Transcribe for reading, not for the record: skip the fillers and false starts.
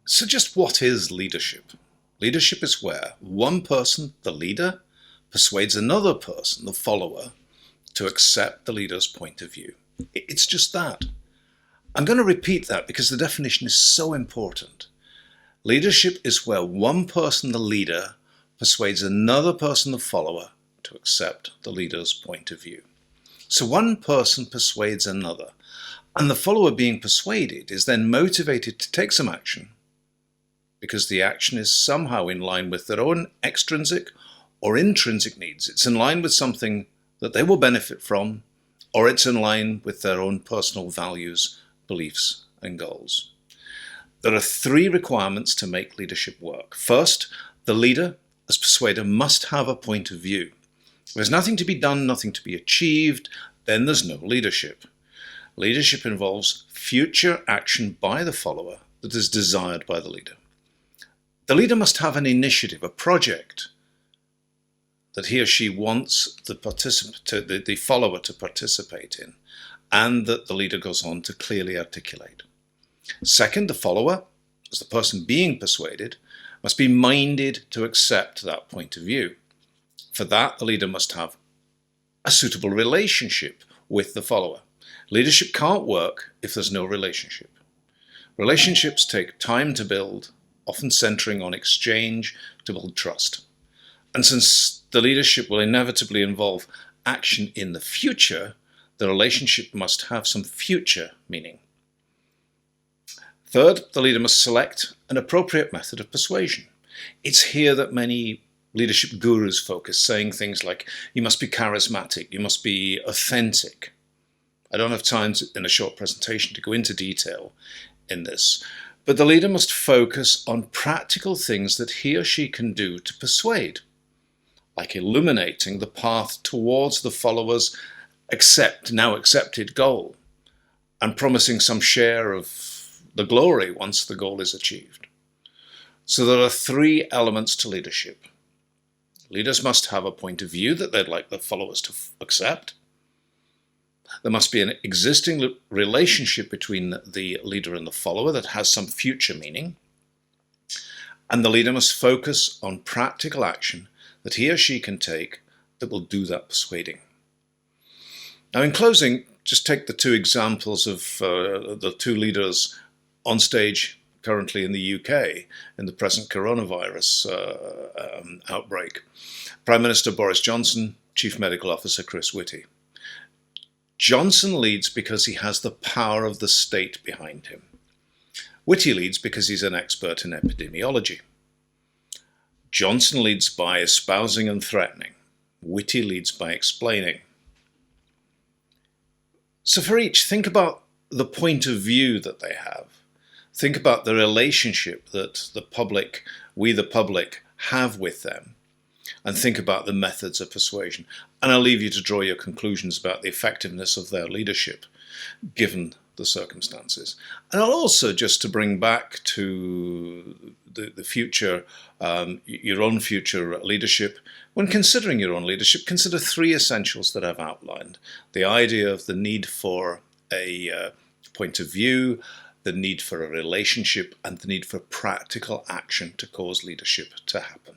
So just what is leadership? Leadership is where one person, the leader, persuades another person, the follower, to accept the leader's point of view. It's just that. I'm going to repeat that because the definition is so important. Leadership is where one person, the leader, persuades another person, the follower, to accept the leader's point of view. So one person persuades another, and the follower being persuaded is then motivated to take some action because the action is somehow in line with their own extrinsic or intrinsic needs. It's in line with something that they will benefit from, or it's in line with their own personal values, beliefs, and goals. There are three requirements to make leadership work. First, the leader, as persuader, must have a point of view. If there's nothing to be done, nothing to be achieved, then there's no leadership. Leadership involves future action by the follower that is desired by the leader. The leader must have an initiative, a project that he or she wants the follower to participate in, and that the leader goes on to clearly articulate. Second, the follower, as the person being persuaded, must be minded to accept that point of view. For that, the leader must have a suitable relationship with the follower. Leadership can't work if there's no relationship. Relationships take time to build, often centering on exchange to build trust. And since the leadership will inevitably involve action in the future, the relationship must have some future meaning. Third, the leader must select an appropriate method of persuasion. It's here that many leadership gurus focus, saying things like, you must be charismatic, you must be authentic. I don't have time in a short presentation to go into detail in this, but the leader must focus on practical things that he or she can do to persuade, like illuminating the path towards the follower's now accepted goal, and promising some share of the glory once the goal is achieved. So there are three elements to leadership. Leaders must have a point of view that they'd like the followers to accept. There must be an existing relationship between the leader and the follower that has some future meaning. And the leader must focus on practical action that he or she can take that will do that persuading. Now, in closing, just take the two examples of the two leaders on stage currently in the UK in the present coronavirus outbreak. Prime Minister Boris Johnson, Chief Medical Officer Chris Whitty. Johnson leads because he has the power of the state behind him. Whitty leads because he's an expert in epidemiology. Johnson leads by espousing and threatening. Whitty leads by explaining. So for each, think about the point of view that they have. Think about the relationship that we the public, have with them. And think about the methods of persuasion. And I'll leave you to draw your conclusions about the effectiveness of their leadership, given the circumstances. And I'll also, just to bring back to the future, your own future leadership, when considering your own leadership, consider three essentials that I've outlined. The idea of the need for a point of view, the need for a relationship, and the need for practical action to cause leadership to happen.